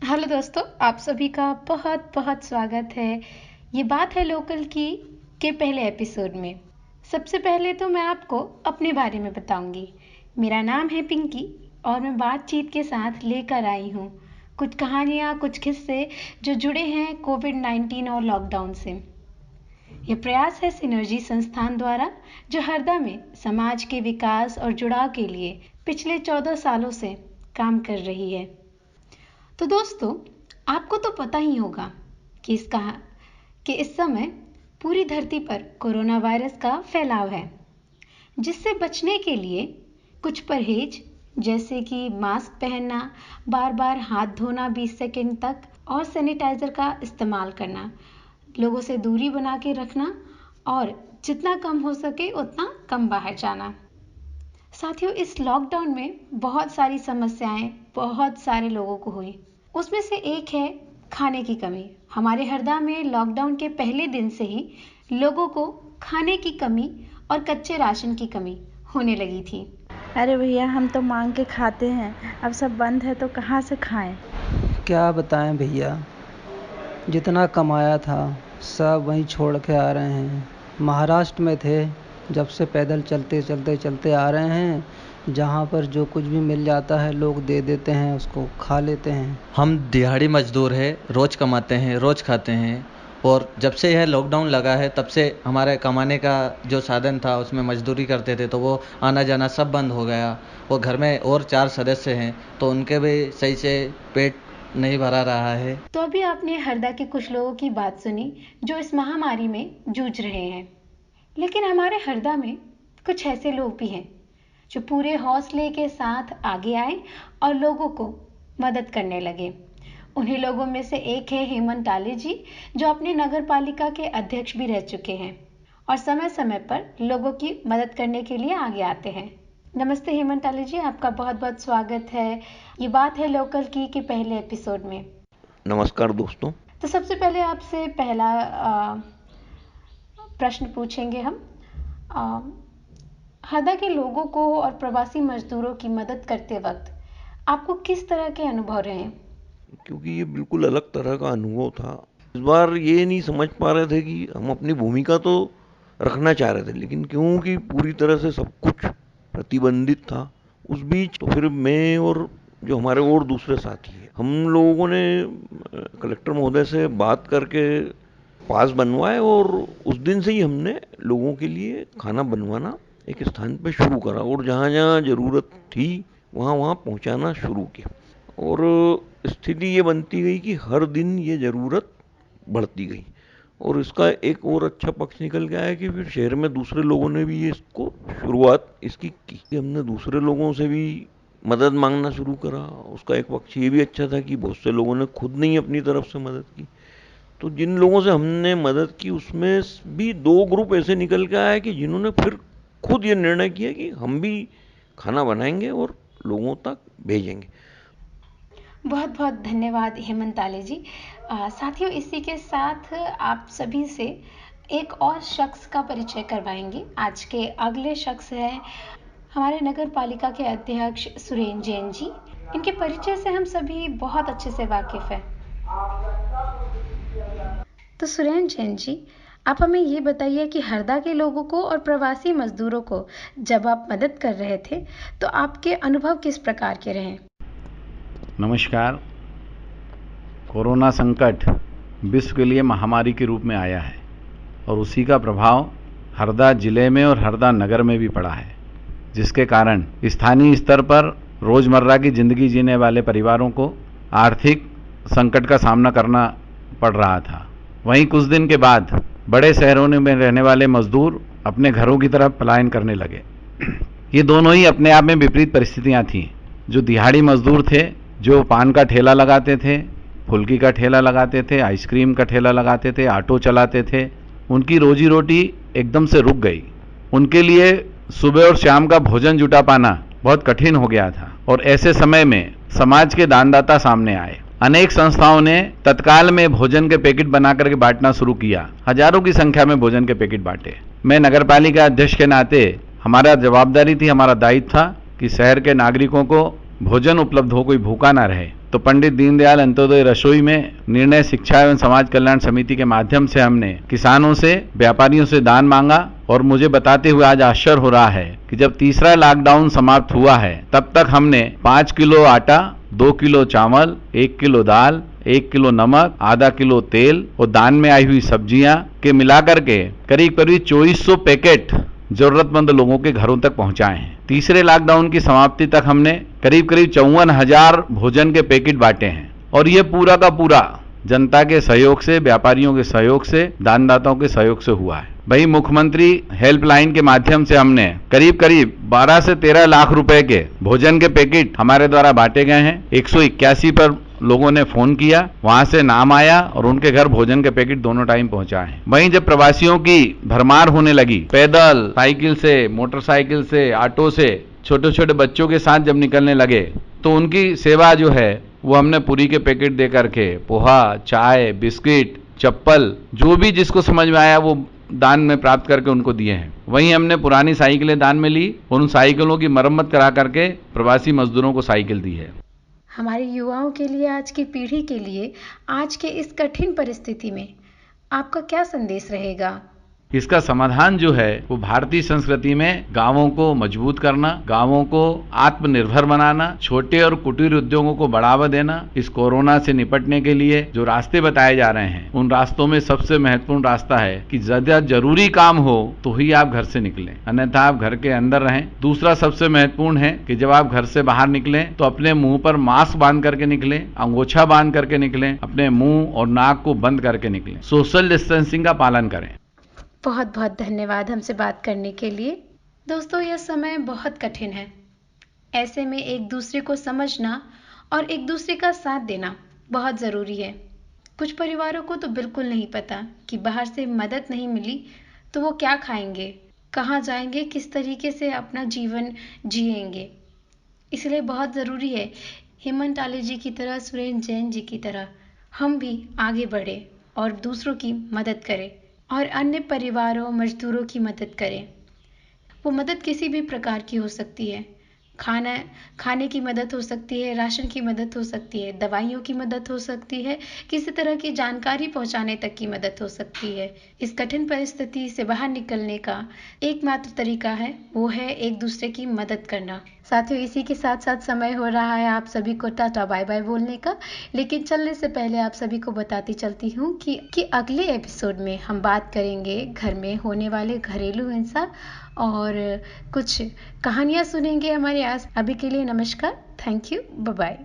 Hello दोस्तों, आप सभी का बहुत बहुत स्वागत है। ये बात है लोकल की के पहले एपिसोड में। सबसे पहले तो मैं आपको अपने बारे में बताऊंगी। मेरा नाम है पिंकी और मैं बातचीत के साथ लेकर आई हूँ कुछ कहानियाँ, कुछ किस्से जो जुड़े हैं कोविड-19 और लॉकडाउन से। ये प्रयास है सिनर्जी संस्थान द्वारा, जो हरदा में समाज के विकास और जुड़ाव के लिए पिछले 14 सालों से काम कर रही है। तो दोस्तों, आपको तो पता ही होगा कि इस समय पूरी धरती पर कोरोना वायरस का फैलाव है, जिससे बचने के लिए कुछ परहेज जैसे कि मास्क पहनना, बार बार हाथ धोना 20 सेकंड तक और सैनिटाइजर का इस्तेमाल करना, लोगों से दूरी बना के रखना और जितना कम हो सके उतना कम बाहर जाना। साथियों, इस लॉकडाउन में बहुत सारी समस्याएं बहुत सारे लोगों को हुई। उसमें से एक है खाने की कमी। हमारे हरदा में लॉकडाउन के पहले दिन से ही लोगों को खाने की कमी और कच्चे राशन की कमी होने लगी थी। अरे भैया, हम तो मांग के खाते हैं, अब सब बंद है तो कहाँ से खाएं। क्या बताएं भैया, जितना कमाया था सब वहीं छोड़ के आ रहे हैं। महाराष्ट्र में थे, जब से पैदल चलते चलते चलते आ रहे हैं। जहाँ पर जो कुछ भी मिल जाता है लोग दे देते हैं, उसको खा लेते हैं। हम दिहाड़ी मजदूर हैं, रोज कमाते हैं, रोज खाते हैं। और जब से यह लॉकडाउन लगा है तब से हमारे कमाने का जो साधन था उसमें मजदूरी करते थे, तो वो आना जाना सब बंद हो गया। और घर में और 4 सदस्य हैं तो उनके भी सही से पेट नहीं भरा रहा है। तो अभी आपने हरदा के कुछ लोगों की बात सुनी जो इस महामारी में जूझ रहे हैं। लेकिन हमारे हरदा में कुछ ऐसे लोग भी हैं जो पूरे हौसले के साथ आगे आए और लोगों को मदद करने लगे। उन्हीं लोगों में से एक है हेमंत ताले जी, जो अपने नगर पालिका के अध्यक्ष भी रह चुके हैं और समय समय पर लोगों की मदद करने के लिए आगे आते हैं। नमस्ते हेमंत ताले जी, आपका बहुत बहुत स्वागत है। ये बात है लोकल की के पहले एपिसोड में। नमस्कार दोस्तों। तो सबसे पहले आपसे पहला प्रश्न पूछेंगे हम। हरदा के लोगों को और प्रवासी मजदूरों की मदद करते वक्त आपको किस तरह के अनुभव रहे? क्योंकि ये बिल्कुल अलग तरह का अनुभव था। इस बार ये नहीं समझ पा रहे थे कि हम अपनी भूमिका तो रखना चाह रहे थे, लेकिन क्योंकि पूरी तरह से सब कुछ प्रतिबंधित था, उस बीच तो फिर मैं और जो हमारे और दूसरे साथी हैं, हम लोगों ने कलेक्टर महोदय से बात करके पास बनवाए और उस दिन से ही हमने लोगों के लिए खाना बनवाना एक स्थान पे शुरू करा और जहाँ जहाँ ज़रूरत थी वहाँ वहाँ पहुँचाना शुरू किया। और स्थिति ये बनती गई कि हर दिन ये ज़रूरत बढ़ती गई और इसका एक और अच्छा पक्ष निकल के आया कि फिर शहर में दूसरे लोगों ने भी ये इसको शुरुआत इसकी की। हमने दूसरे लोगों से भी मदद मांगना शुरू करा। उसका एक पक्ष ये भी अच्छा था कि बहुत से लोगों ने खुद नहीं अपनी तरफ से मदद की। तो जिन लोगों से हमने मदद की उसमें भी 2 ग्रुप ऐसे निकल के आए कि जिन्होंने फिर खुद ये निर्णय किया कि हम भी खाना बनाएंगे और लोगों तक भेजेंगे। बहुत बहुत धन्यवाद हेमंत ताले जी। साथियों, इसी के साथ आप सभी से एक और शख्स का परिचय करवाएंगे। आज के अगले शख्स हैं हमारे नगर पालिका के अध्यक्ष सुरेंद्र जैन जी। इनके परिचय से हम सभी बहुत अच्छे से वाकिफ हैं। तो सुरेंद्र जैन जी, आप हमें ये बताइए कि हरदा के लोगों को और प्रवासी मजदूरों को जब आप मदद कर रहे थे तो आपके अनुभव किस प्रकार के रहे? नमस्कार। कोरोना संकट विश्व के लिए महामारी के रूप में आया है और उसी का प्रभाव हरदा जिले में और हरदा नगर में भी पड़ा है, जिसके कारण स्थानीय स्तर पर रोज़मर्रा की ज़िंदगी जीने वाले परिवारों को आर्थिक संकट का सामना करना पड़ रहा था। वहीं कुछ दिन के बाद बड़े शहरों में रहने वाले मजदूर अपने घरों की तरफ पलायन करने लगे। ये दोनों ही अपने आप में विपरीत परिस्थितियां थीं। जो दिहाड़ी मजदूर थे, जो पान का ठेला लगाते थे, फुल्की का ठेला लगाते थे, आइसक्रीम का ठेला लगाते थे, ऑटो चलाते थे, उनकी रोजी रोटी एकदम से रुक गई। उनके लिए सुबह और शाम का भोजन जुटा पाना बहुत कठिन हो गया था और ऐसे समय में समाज के दानदाता सामने आए। अनेक संस्थाओं ने तत्काल में भोजन के पैकेट बनाकर के बांटना शुरू किया। हजारों की संख्या में भोजन के पैकेट बांटे। मैं नगरपालिका अध्यक्ष के नाते हमारा जवाबदारी थी, हमारा दायित्व था कि शहर के नागरिकों को भोजन उपलब्ध हो, कोई भूखा ना रहे। तो पंडित दीनदयाल अंत्योदय रसोई में निर्णय शिक्षा एवं समाज कल्याण समिति के माध्यम से हमने किसानों से, व्यापारियों से दान मांगा और मुझे बताते हुए आज आश्चर्य हो रहा है कि जब तीसरा लॉकडाउन समाप्त हुआ है तब तक हमने 5 किलो आटा, 2 किलो चावल, 1 किलो दाल, 1 किलो नमक, आधा किलो तेल और दान में आई हुई सब्जियां के मिलाकर के करीब करीब 2400 पैकेट जरूरतमंद लोगों के घरों तक पहुंचाए हैं। तीसरे लॉकडाउन की समाप्ति तक हमने करीब करीब 54,000 भोजन के पैकेट बांटे हैं और ये पूरा का पूरा जनता के सहयोग से, व्यापारियों के सहयोग से, दानदाताओं के सहयोग से हुआ है। वही मुख्यमंत्री हेल्पलाइन के माध्यम से हमने करीब करीब 12 से 13 लाख रुपए के भोजन के पैकेट हमारे द्वारा बांटे गए हैं। 181 पर लोगों ने फोन किया, वहां से नाम आया और उनके घर भोजन के पैकेट दोनों टाइम पहुंचाए हैं। वहीं जब प्रवासियों की भरमार होने लगी, पैदल, साइकिल से, मोटरसाइकिल से, ऑटो से, छोटे छोटे बच्चों के साथ जब निकलने लगे तो उनकी सेवा जो है वो हमने पूरी के पैकेट दे करके पोहा, चाय, बिस्किट, चप्पल, जो भी जिसको समझ में आया वो दान में प्राप्त करके उनको दिए हैं। वहीं हमने पुरानी साइकिलें दान में ली और उन साइकिलों की मरम्मत करा करके प्रवासी मजदूरों को साइकिल दी है। हमारे युवाओं के लिए, आज की पीढ़ी के लिए, आज के इस कठिन परिस्थिति में आपका क्या संदेश रहेगा? इसका समाधान जो है वो भारतीय संस्कृति में गांवों को मजबूत करना, गांवों को आत्मनिर्भर बनाना, छोटे और कुटीर उद्योगों को बढ़ावा देना। इस कोरोना से निपटने के लिए जो रास्ते बताए जा रहे हैं उन रास्तों में सबसे महत्वपूर्ण रास्ता है कि ज्यादा जरूरी काम हो तो ही आप घर से निकलें, अन्यथा आप घर के अंदर रहें। दूसरा सबसे महत्वपूर्ण है कि जब आप घर से बाहर निकलें तो अपने मुंह पर मास्क बांध करके निकलें, अंगोछा बांध करके निकलें, अपने मुंह और नाक को बंद करके निकलें, सोशल डिस्टेंसिंग का पालन करें। बहुत बहुत धन्यवाद हमसे बात करने के लिए। दोस्तों, यह समय बहुत कठिन है। ऐसे में एक दूसरे को समझना और एक दूसरे का साथ देना बहुत ज़रूरी है। कुछ परिवारों को तो बिल्कुल नहीं पता कि बाहर से मदद नहीं मिली तो वो क्या खाएंगे, कहाँ जाएंगे, किस तरीके से अपना जीवन जिएंगे। इसलिए बहुत ज़रूरी है हेमंत आले जी की तरह, सुरेंद्र जैन जी की तरह हम भी आगे बढ़े और दूसरों की मदद करें और अन्य परिवारों, मजदूरों की मदद करें। वो मदद किसी भी प्रकार की हो सकती है। खाने की मदद हो सकती है, राशन की मदद हो सकती है, दवाइयों की मदद हो सकती है, किसी तरह की जानकारी पहुंचाने तक की मदद हो सकती है। इस कठिन परिस्थिति से बाहर निकलने का एकमात्र तरीका है, वो है एक दूसरे की मदद करना। साथियों, इसी के साथ साथ समय हो रहा है आप सभी को टाटा बाय बाय बोलने का, लेकिन चलने से पहले आप सभी को बताती चलती हूँ कि अगले एपिसोड में हम बात करेंगे घर में होने वाले घरेलू हिंसा और कुछ कहानियाँ सुनेंगे हमारे आस। अभी के लिए नमस्कार, थैंक यू, बाय बाय।